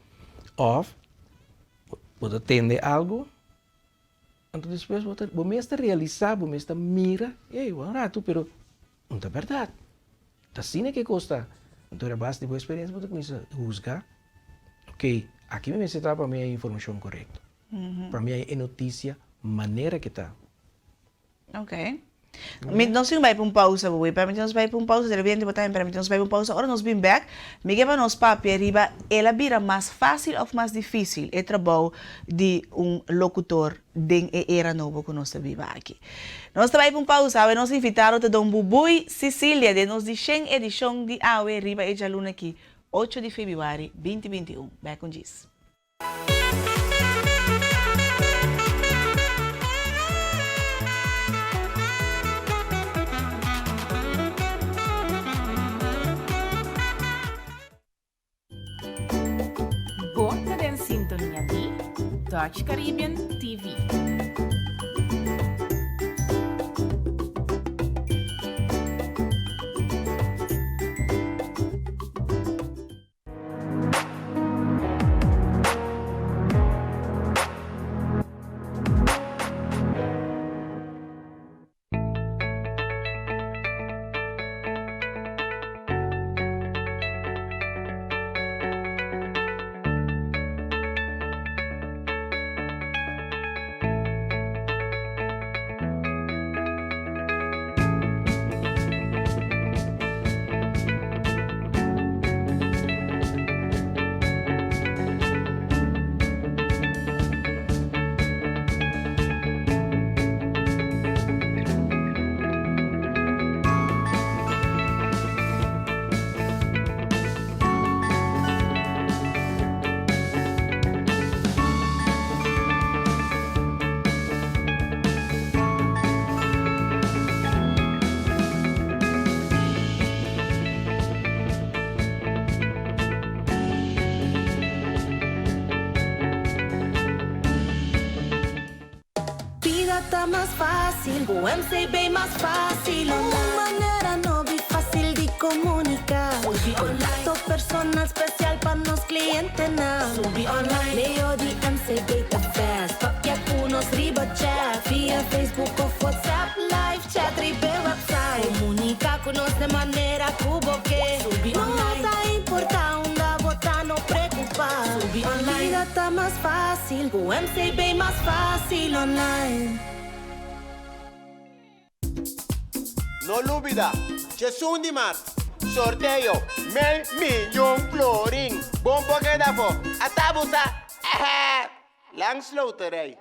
S13: Ou, pode entender algo, então depois vou estar realizar, vou estar mira, um rato, pero não é verdade. Está assim que custa. Então, a base de boa experiência, vou começar a juzgar. Ok, aqui me está para mim a informação correta. Para mim é notícia, maneira que está.
S3: Ok. Nós vai para pausa, boy. Permitimos vai para pausa, de repente botar permitimos vai para pausa. Ora nós vim back, me geva nos papi arriba, ela vira mais fácil ou mais difícil o trabalho de locutor de era novo que nós viva aqui. Nós vai para pausa, nós invitaram a Dom Bubui Sicília de nos edição de Awe Riba e Jaluna aqui, 8 de fevereiro 2021. Back com disso.
S1: Bota en sintonia di Dutch Caribbean TV.
S14: Está más fácil, o MCB más fácil. Una manera no y fácil de comunicar. Contacto personal especial para los clientes now. Leo de MCB the fast. Papiat unos riba chat. Via Facebook o WhatsApp live chat ribe website. Comunica con nos de manera cubo que. No está importante, botar no preocupar. La vida está más fácil, o MCB más fácil online.
S15: No olvida, Chesundi Mart, sorteo, $1,000,000 flooring, bombo que da fo, atabusa, lang slaughterij.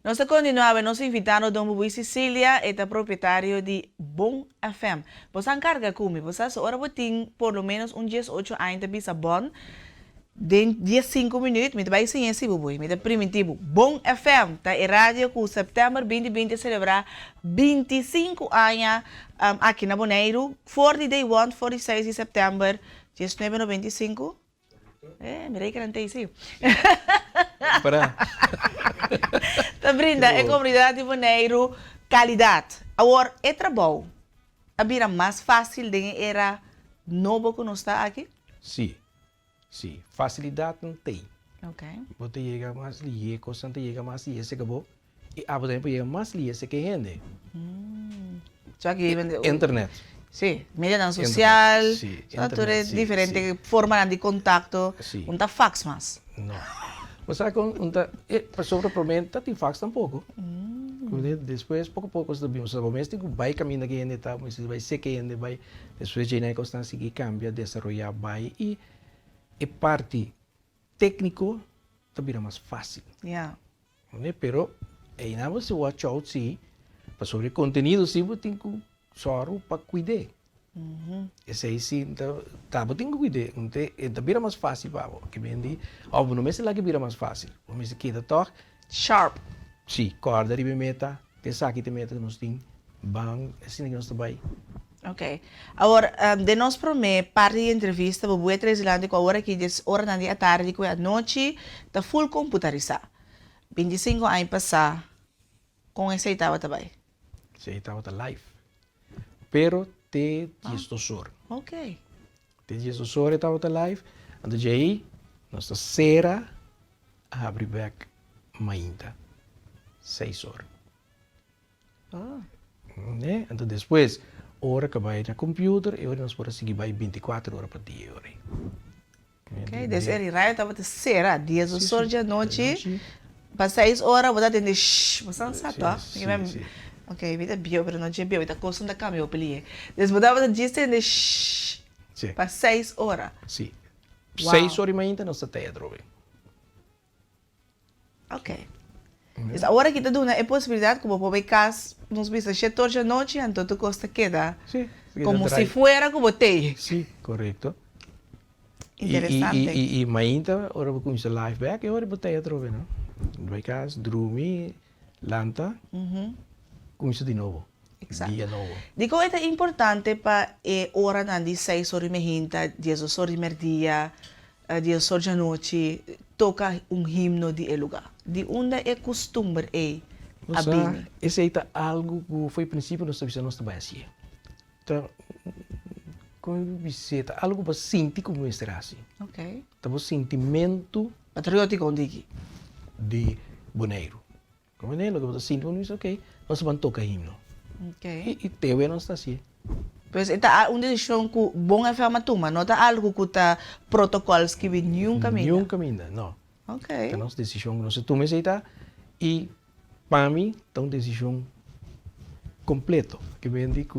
S3: Nós continuamos, nós invitamos Dom Bubui Sicília, é proprietário de Bom FM. Você encarga comigo, você só ora botin por lo menos 18 ainda bisa bom, de 15 minutos, me vai sim esse Bubui, me primitivo. Bom FM, tá em rádio com setembro 2020 celebrar 25 anos aqui na Bonaire, 40 day 1, 46 de setembro, 19 no 25. Mirei que não tem isso.
S13: Para.
S3: Tá brinda, é comunidade de Bonaire, qualidade. Agora, é trabalho. A vira mais fácil de era novo que nós está aqui?
S13: Sim, sim. Facilidade não tem.
S3: Ok.
S13: Você chega mais ali, constante chega mais ali, esse acabou. E ao tempo chega mais ali, esse que rende.
S3: Só que
S13: internet.
S3: Sim, mídia social,
S13: sim,
S3: é diferente forma de contato, não tá fax mais.
S13: Não. Mas sabe quando sobre o problema tem fax tampouco. Depois pouco a pouco sabemos, o doméstico vai caminhar que ainda tá, mas vai ser que ainda vai depois de na constância que cambia, desenvolver vai e parte técnico também é mais fácil.
S3: Yeah.
S13: Pero ainda você watch out sim, para sobre conteúdo sim você tem que só para cuidar. Esse aí sim, tá, eu tenho que cuidar, então vira mais fácil, pavo, que vendi, não me sei lá que vira mais fácil, o me sei que tá
S3: Sharp.
S13: Sim, corda de meta, te saque te meta que nós tem, bang, assim que nós tá bem.
S3: Ok. Agora, de nós promete, parte da entrevista, vou ver 3 anos com a hora que diz, hora da tarde, com a noite, tá full computarizado. 25 anos passar, com esse estava também.
S13: Esse estava tá live. Pero te gestor.
S3: Ok.
S13: Te gestor estava tá live. Então já aí, nossa cera abre back ainda 6 horas. Né? Então depois, hora que vai na computer, e hora nós podemos seguir vai 24 horas por dia.
S3: Ok, desse ele raio estava te cera, dias o sol de noite, para 6 horas, vou dar de shh, você não sabe, tá? Ok, vida bio, pero não tinha bio, está coçando da cama, eu peli. Depois vou dar de dias de shh, para 6 horas.
S13: Sim.
S3: Wow.
S13: 6 horas ainda nós está aí, Robin.
S3: Ok. Essa hora que está dando é possibilidade como por casa, nos bisa 7 horas da noite, então tu costa queda.
S13: Sim.
S3: Como se fuera como te.
S13: Sim, correto.
S3: Interessante.
S13: E ainda, hora vou começar live back, e hora vou ter Robin, não? Vai casa, dormir, lanta, começa de novo.
S3: Exato.
S13: Dia novo.
S3: Digo, é importante para hora de 6 horas e meia, 10 horas e meia, 10 horas da noite, toca himno de lugar. De onde é costume a bem?
S13: Esse aí tá algo que foi princípio nós sabemos nós assim. Então, como visita, algo para sentir como é assim.
S3: Ok.
S13: Tá sentimento
S3: patriótico
S13: de boneiro. Como é lo que você sente, ok, nós vamos tocar himno.
S3: Ok.
S13: E TV não está assim.
S3: Pois é uma decisão que bom é fazer toma, não tá algo que tá protocolos que vem nenhum caminho.
S13: Nenhum caminho, não.
S3: Ok.
S13: Então nossa decisão não se toma aceita e para mim tá uma decisão completo que vem de que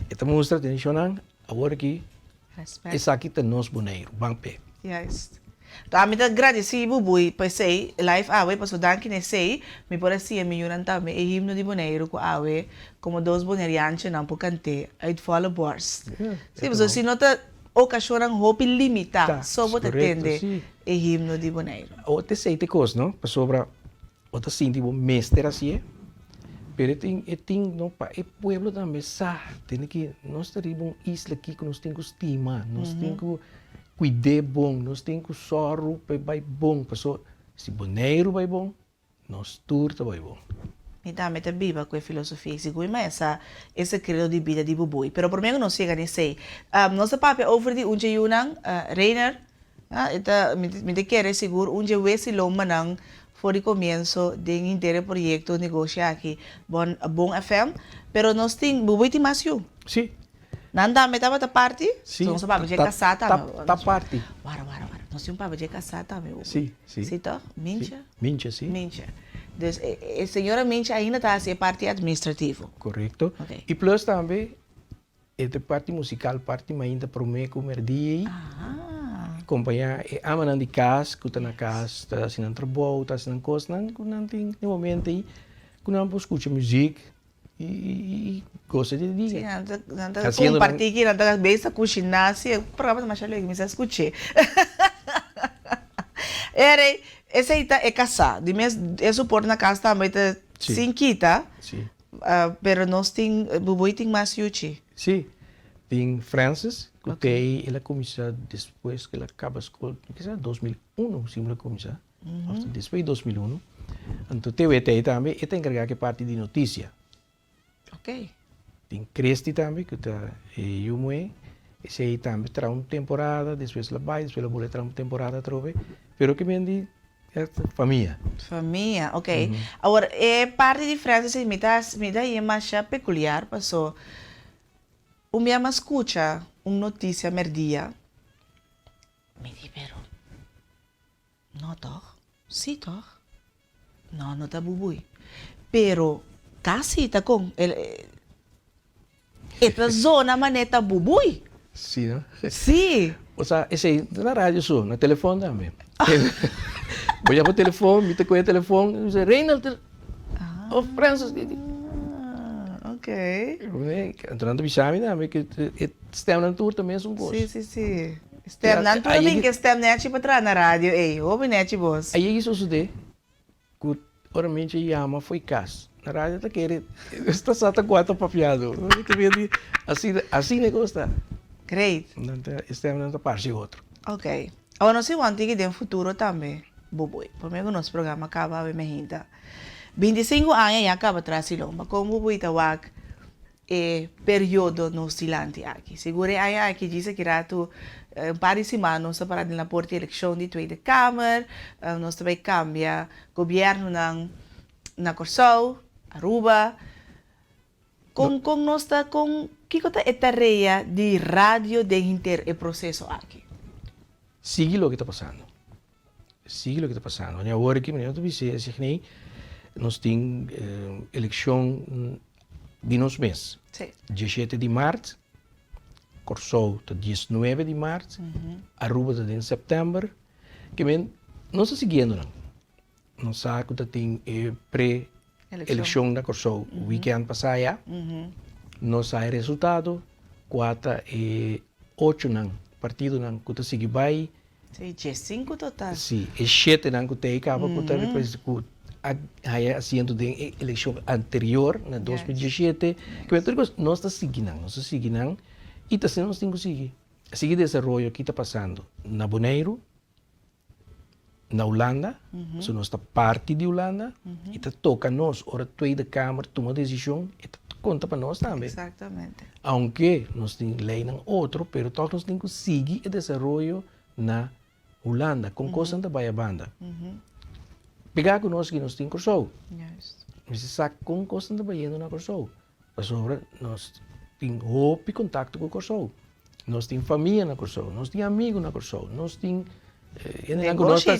S13: esta mostra atenção agora que essa aqui tá nós boneiro, bang pé.
S3: Yes. Então, me agradeci, Bubuy, pensei, live awe, passo danke nesei, me parecia melhorar também, e himno de boneiro com awe, como 2 boneriantes não por cantar, aí fala bors. Sim, mas se nota ocasião hope limita, só vou atender o himno de boneiro.
S13: Outra sei te coisa, não? Para sobra, outra sim, tipo, mestre assim, pero tem não pa, é pueblo também, tem que nós teremos uma isla aqui que nós temos que estimar, nós temos que cuidar bom, nós temos que sorro vai bom, pessoal, se boneiro vai bom, nós turta vai bom.
S3: E também tá viva com a filosofia, segui mas essa credo de vida de Bubuy. Pero por mim não chega nesse. Nossa papel over de unje yunang Rainer, ita me quer seguro unje wesi loma nang for o começo de inteiro projeto negócio aqui bom FM, pero nós tem Bubuy tem mais eu.
S13: Sim.
S3: Nanda me tava da parte?
S13: Sim.
S3: Nossa papel de casata.
S13: Tá parte.
S3: Wara. Nós temos papel de casata meu.
S13: Sim.
S3: Sim tá? Mincha.
S13: Sim.
S3: Mincha. Então, a senhora Mincha ainda está a ser parte administrativa.
S13: Correto.
S3: Okay.
S13: E plus também, esta parte musical, parte ainda promete com o dia. Acompanhar, a manan de casa, que está na casa, está assinando trabalho, está assinando coisas, não tem no momento aí, que não escuta música e gosta de dia.
S3: Sim, não compartilha, não beija com ginásio, programa mais legal, mas escutei. Esse aí é casar, de mês é suporte na casa também tá sem quita.
S13: Sim.
S3: Pero nós tem Bubuy tem mais yuchi.
S13: Sim. Tem Francis, que ela começou depois que ela acaba a escola, que é 2001, sim, ela começou. Depois de 2001. Então tem também, ela encarregada que parte de notícia.
S3: Ok.
S13: Tem Cresti também, que está eu moe. Esse aí também terá uma temporada, depois ela vai, depois ela vai ter uma temporada trove, pero que vem de família.
S3: Família, ok. Agora, parte de Francis me dá mais peculiar, passou. Minha mãe escuta uma notícia merdia. Me diz, pero, não tô? Sim, tô. Não tá Bubuy. Pero, casi tá com esta zona maneta Bubuy.
S13: Sim, não?
S3: Sim.
S13: O sea, esse aí, na rádio só, no telefone também. Vou para o telefone, me com o telefone, diz, Reinaldo, oh, Francis.
S3: Ok. Ok.
S13: Entrando bisami na, que stem na tour também é um gosto.
S3: Sim. Stem na tour também que stem net para trás na rádio, ouve net boss.
S13: Aí isso sucede, que oramente Yama foi cas. Na rádio tá querendo, está só tá quatro papiado. Assim negócio tá.
S3: Great.
S13: Stem na parte outro.
S3: Ok. Agora nós vamos ter que ter um futuro também. Bubui. Por meio do nosso programa acaba a minha 25 anos e acaba atrás de lomba. Como Bubui tawag período no silante aqui. Seguro aí aqui diz que rato par de semanas para na porta de eleição de Tweede Kamer, nós também cambia governo na Corsou, Aruba. Com nós está com que coisa é tarefa de rádio de inter o processo aqui.
S13: Sigue o que está passando. Agora que eu disse, assim, nós temos eleição de nos mês. 17 de março, Corsou está 19 de março, Aruba está em setembro. Que bem, nós estamos seguindo. Nós sabemos que tem pré-eleição na Corsou o weekend passado. Nós sabemos o resultado, 4 e 8 partido que está seguindo bem.
S3: Sim, 5 total.
S13: Sim, e 7 que tem acaba com depois haciendo de eleição anterior, na 2017, que nós estamos seguindo, e nós temos que seguir. Seguir desenvolvimento que está passando na Bonaire, na Holanda, nós estamos parte de Holanda, e toca a nós, hora Tweede Kamer, tomar decisão, e conta para nós também.
S3: Exatamente.
S13: Aunque nós temos lei em outro, mas todos nós temos que seguir o desenvolvimento na Holanda, com coisas da Baia Banda. Pegar com nós que nós temos Corsou. Mas sabe com coisas da Baia na Corsou. Mas sobre nós temos roupa e contato com o Corsou. Nós temos família na Corsou. Nós temos amigos na Corsou. Nós temos
S3: negócio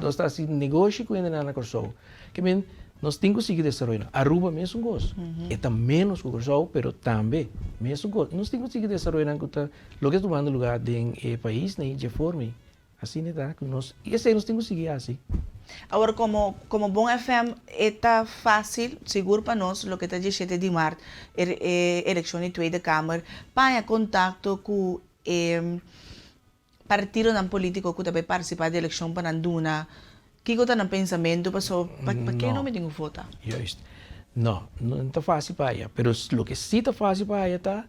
S13: nós estamos em negócio com ele na Corsou. Que bem, nós temos que seguir desenvolvendo. Aruba mesmo gosto. É menos que o Corsou, mas também mesmo gosto. Nós temos que seguir desenvolvendo o que está tomando lugar no país, de forma assim, né? E assim nós temos que seguir assim.
S3: Agora, como Bom FM, é fácil, seguro para nós, o que está 17 de março, eleição de Tweede Kamer, para contato com partido político que também participa da eleição para Anduna. Que está no pensamento, para quem não me tem que votar?
S13: Não está fácil para ela, mas o que sim está fácil para ela está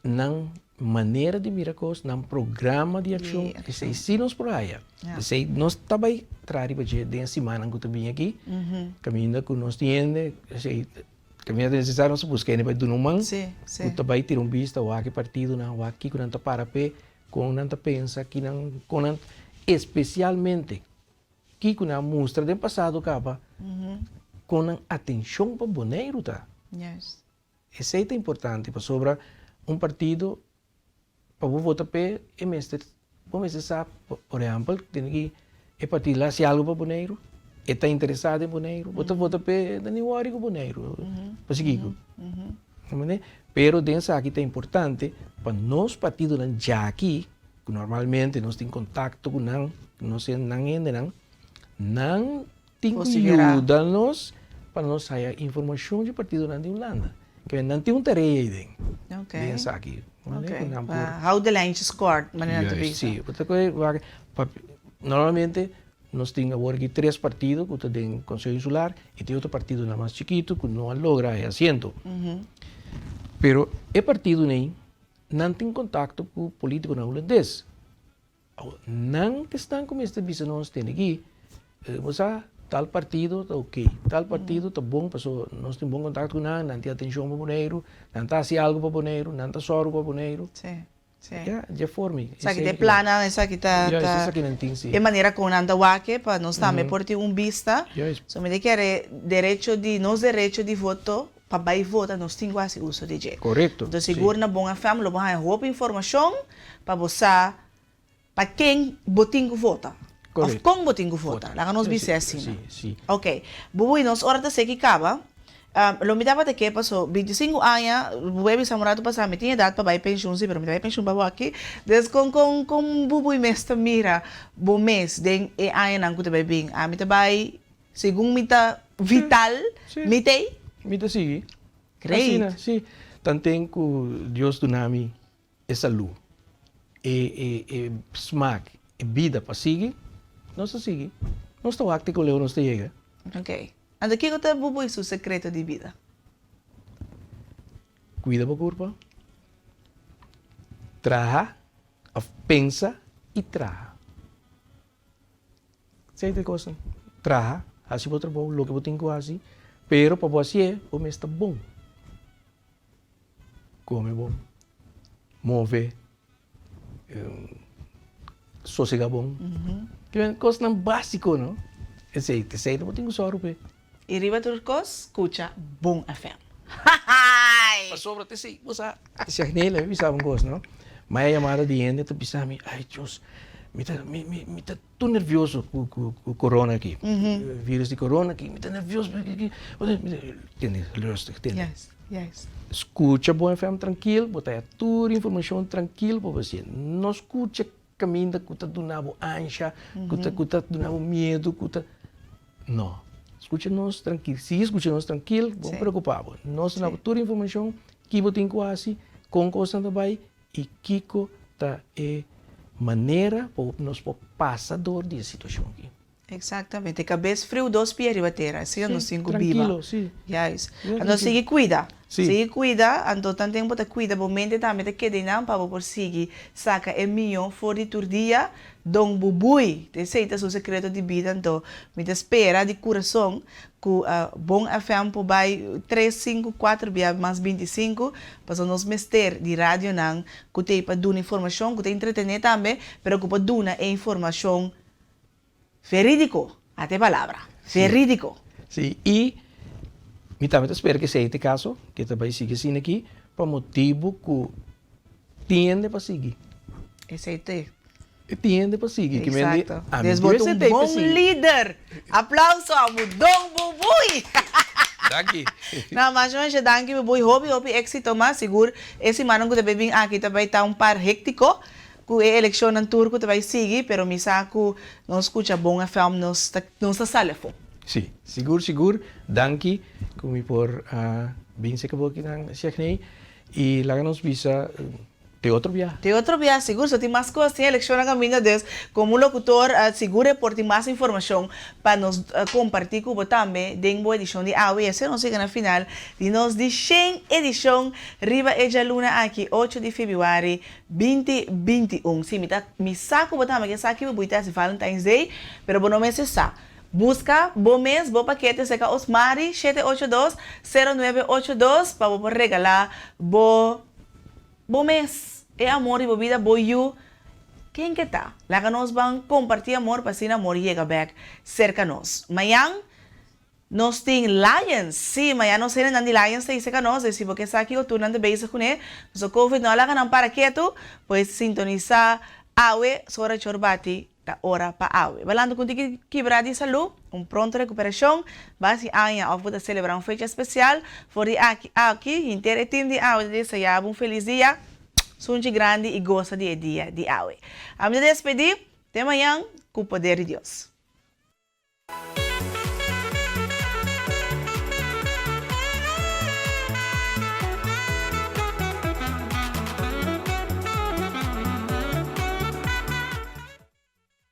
S13: na maneira de miracos, na programa de ação, e se nós por aí, nós também trabalhamos de semana que também aqui, caminhando com nós tendo, caminhando necessário nós buscar para do numang, que também ter vista o que partido na o aqui com nanta para pé, com nanta pensa que com especialmente que com a mostra do passado acaba com atenção para Bonaire tá. Isso é importante para sobre partido para votar para o mestre. Como você sabe, por exemplo, tem que partido lá se algo para Bonaire, está interessado em Bonaire, vota para Daniwari com Bonaire, para seguir. Pero dentro aqui é importante para nós partidos já aqui, que normalmente nós temos contato com nós não tem que ajudar-nos para nós sair informação de partido de Holanda. Que não tem tarefa aí dentro aqui.
S3: How the line scored, maneira de
S13: sim, normalmente nós temos agora aqui 3 partidos que têm Conselho Insular e tem outro partido mais chiquito que não logra esse assento. Pero o partido não tem contato com o político holandês. Não que estão como este vice nós temos aqui, tal partido está ok, tal partido está bom, nós temos bom contato com ele, não tem atenção para Bonaire, não está assim algo para Bonaire, não está soro para Bonaire.
S3: Sim.
S13: De forma.
S3: Isso aqui é plana, isso aqui está...
S13: Isso aqui não tem, sim.
S3: De maneira com nada wake, para nós também por ter vista, só me quer direito de voto, para vai votar, nós temos quase uso de jeito.
S13: Correto.
S3: Então, seguro na Bom FM, nós vamos roupa informação para você, para quem botinho vota. Of kung botinho vota. Lá nós visse assim.
S13: Sim.
S3: Ok. Bubuy, nós hora da que acaba. Lo me dava de que passou 25 anos, o bebê samurado passar, me tinha idade para vai pensão, sim, pero me vai pensão para aqui. Des com bubuy mesta mira, bom mês, den e ano não que bem. A me vai segundo mita vital, mitei.
S13: Mita sim.
S3: Great.
S13: Assim, sim. Tanto que Deus do nami é saúde. E smack, e vida para seguir, nós seguir. Nós estamos aqui com o Leo, nós chega.
S3: Ok. Ando aqui que eu vou o secreto de vida.
S13: Cuida do corpo. Traja, pensa e traja. Certa coisa. Traja, assim para o trabalho, o que eu tenho que fazer. Pero para você, o mês está bom. Come bom. Move. Sossega bom. Que é coisa tão básica, não? Esse eu tenho só rupe.
S3: E riba turcos, escucha Bom FM.
S13: Mas sobre te sei, você se arnela, eu pensava coisa, não? Mas a chamada de gente, tu pensava, ai, Deus, me tá tão nervioso com o corona aqui. Vírus de corona aqui, me tá nervioso. Entende?
S3: Yes.
S13: Escuta Bom FM tranquilo, botar toda a informação tranquilo para você. Não escuta caminho que está dando ansia, que está dando medo, que está... Não. Escuta-nos tranquilo. Se escuta-nos tranquilo, vamos preocupar. Nós temos toda a informação que você tem que fazer, com coisa também, e Kiko está maneira para nós passar dor dessa situação aqui.
S3: Exatamente. Cabeça frio, 2 pés arriba terra. Assim eu não sinto
S13: tranquilo, sim.
S3: Yes. Então, sigue cuida.
S13: Sim.
S3: Sigue cuida. Então, tanto tempo te cuida. Bom, mente também te queda não para por seguir. Saca é milhão fora de tur dia. Dom bubui. Te sei o secreto de vida. Então, me te espera de coração que Bom FM por vai 3, 5, 4 via mais 25. Para nos mester de rádio não. Que te para dar informação. Que te entretener também. Pero que para dar informação verídico, até palavra. Verídico.
S13: Sim, e eu também espero que seja este caso, que também siga assim aqui, por motivo que tiende para seguir.
S3: Esse aí tem.
S13: Tiende para seguir.
S3: Exato. Desbotou um bom líder. Aplauso ao Dom Bubui.
S13: Daqui.
S3: Não, mas eu acho que o Bubui hobby éxito, mas seguro, esse mano que também aqui também está par hectico. Que a eleição em turco também sigue, pero me saco não escuta Bom FM, não está salvo.
S13: Sim, seguro. Danke, como por bem se acabou aqui na Siaknei e lá nos visa te outro via.
S3: Seguro, só tem mais coisas, tem eleição na caminho Deus. Como locutor, seguro por ter mais informação para nos compartilhar com você também, de uma edição de AWS, não sei que na final, de nós de 100 edição, Riva Eja Luna aqui, 8 de fevereiro 2021. Sim, me saco você também, que sabe que vou se Valentine's Day, pero bom mês está. Busca bom mês, bom paquete, seca Osmari 782-0982 para você regalar bom mês. É amor e bebida, boiu. Quem que tá? Lá que nós vamos compartilhar amor para assim amor chega back cerca de nós. Amanhã, nós temos Lions. Sim, amanhã nós temos Lions cerca de nós. Se você está aqui, eu turno de base com ele. Nosso Covid não lá que não para quieto, pois sintonizar awe, sora chorbati, da hora para awe. Falando contigo quebrar de saúde, pronta recuperação. Basi amanhã, eu vou celebrar uma fecha especial. For aqui, inteiro time de awe, desejar feliz dia. Sunte grande e gosta de dia de awe. A me despedir, até amanhã, com o poder de Deus.